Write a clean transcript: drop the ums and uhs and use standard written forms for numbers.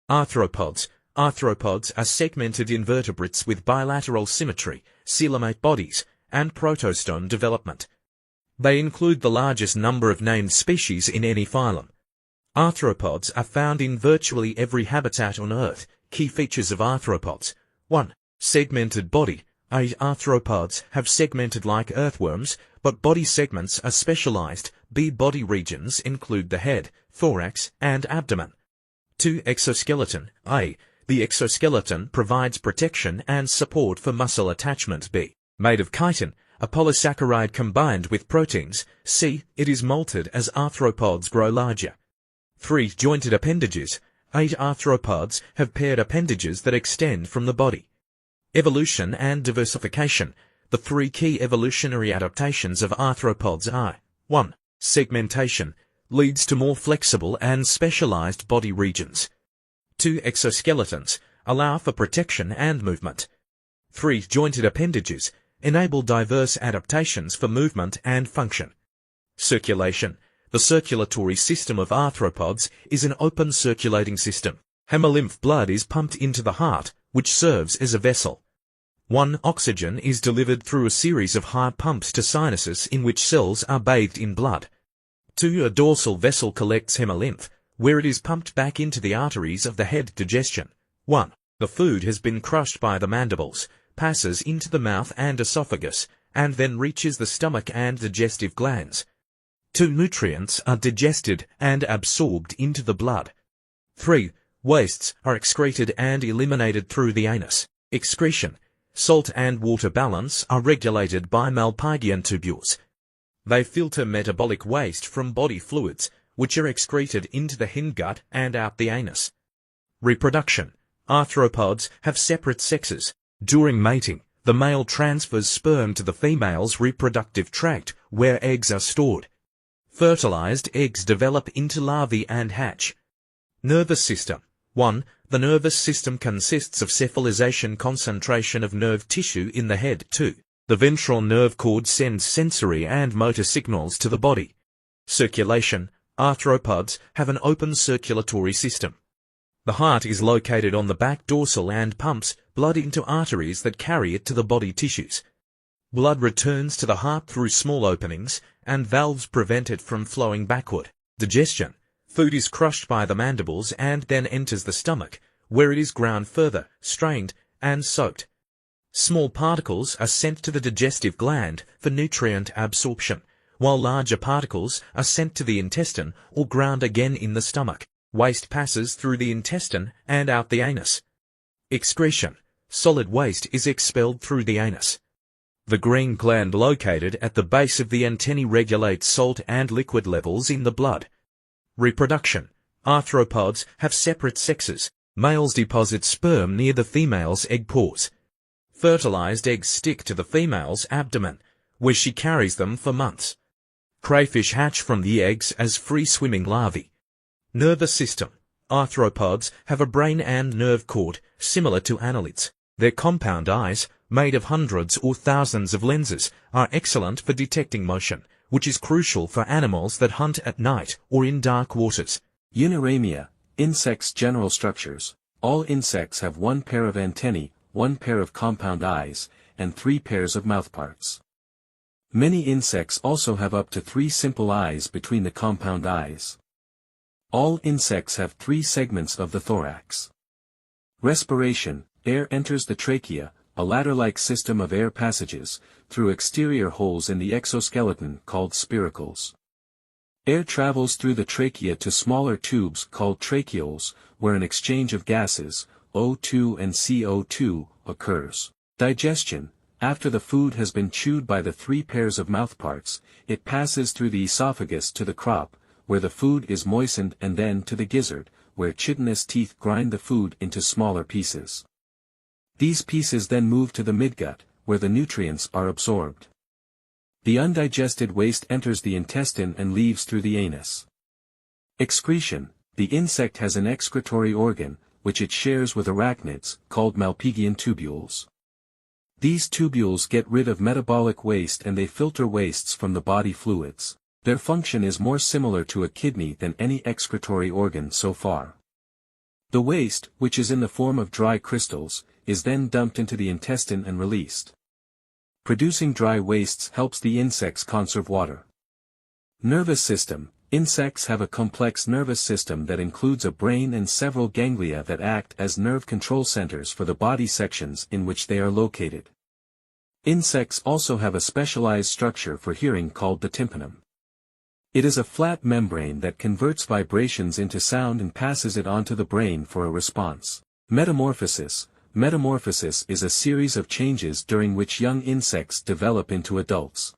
Arthropods. Arthropods are segmented invertebrates with bilateral symmetry, coelomate bodies, and protostome development. They include the largest number of named species in any phylum. Arthropods are found in virtually every habitat on Earth. Key features of arthropods. 1. Segmented body. Arthropods have segmented like earthworms, but body segments are specialized. Body regions include the head, thorax, and abdomen. 2. Exoskeleton. The exoskeleton provides protection and support for muscle attachment. Made of chitin, a polysaccharide combined with proteins. C. It is molted as arthropods grow larger. 3. Jointed appendages. Arthropods have paired appendages that extend from the body. Evolution and diversification. The three key evolutionary adaptations of arthropods are: 1. Segmentation leads to more flexible and specialized body regions. 2. Exoskeletons allow for protection and movement. 3. Jointed appendages enable diverse adaptations for movement and function. Circulation. The circulatory system of arthropods is an open circulating system. Hemolymph blood is pumped into the heart, which serves as a vessel. 1. Oxygen is delivered through a series of heart pumps to sinuses in which cells are bathed in blood. 2. A dorsal vessel collects hemolymph, where it is pumped back into the arteries of the head. Digestion. 1. The food has been crushed by the mandibles, passes into the mouth and esophagus, and then reaches the stomach and digestive glands. 2. Nutrients are digested and absorbed into the blood. 3. Wastes are excreted and eliminated through the anus. Excretion. Salt and water balance are regulated by Malpighian tubules. They filter metabolic waste from body fluids, which are excreted into the hindgut and out the anus. Reproduction. Arthropods have separate sexes. During mating, the male transfers sperm to the female's reproductive tract, where eggs are stored. Fertilized eggs develop into larvae and hatch. Nervous system. 1. The nervous system consists of cephalization concentration of nerve tissue in the head. 2. The ventral nerve cord sends sensory and motor signals to the body. Circulation. Arthropods have an open circulatory system. The heart is located on the back dorsal and pumps blood into arteries that carry it to the body tissues. Blood returns to the heart through small openings, and valves prevent it from flowing backward. Digestion. Food is crushed by the mandibles and then enters the stomach, where it is ground further, strained, and soaked. Small particles are sent to the digestive gland for nutrient absorption, while larger particles are sent to the intestine or ground again in the stomach. Waste passes through the intestine and out the anus. Excretion. Solid waste is expelled through the anus. The green gland located at the base of the antennae regulates salt and liquid levels in the blood. Reproduction. Arthropods have separate sexes. Males deposit sperm near the female's egg pores. Fertilized eggs stick to the female's abdomen, where she carries them for months. Crayfish hatch from the eggs as free-swimming larvae. Nervous system. Arthropods have a brain and nerve cord, similar to annelids. Their compound eyes, made of hundreds or thousands of lenses, are excellent for detecting motion, which is crucial for animals that hunt at night or in dark waters. Uniramia. Insects' general structures. All insects have one pair of antennae, one pair of compound eyes, and 3 pairs of mouthparts. Many insects also have up to 3 simple eyes between the compound eyes. All insects have 3 segments of the thorax. Respiration. Air enters the trachea, a ladder-like system of air passages, through exterior holes in the exoskeleton called spiracles. Air travels through the trachea to smaller tubes called tracheoles, where an exchange of gases, O2 and CO2, occurs. Digestion. After the food has been chewed by the 3 pairs of mouthparts, it passes through the esophagus to the crop, where the food is moistened, and then to the gizzard, where chitinous teeth grind the food into smaller pieces. These pieces then move to the midgut, where the nutrients are absorbed. The undigested waste enters the intestine and leaves through the anus. Excretion. The insect has an excretory organ, which it shares with arachnids, called Malpighian tubules. These tubules get rid of metabolic waste and they filter wastes from the body fluids. Their function is more similar to a kidney than any excretory organ so far. The waste, which is in the form of dry crystals, is then dumped into the intestine and released. Producing dry wastes helps the insects conserve water. Nervous system. Insects have a complex nervous system that includes a brain and several ganglia that act as nerve control centers for the body sections in which they are located. Insects also have a specialized structure for hearing called the tympanum. It is a flat membrane that converts vibrations into sound and passes it onto the brain for a response. Metamorphosis. Metamorphosis is a series of changes during which young insects develop into adults.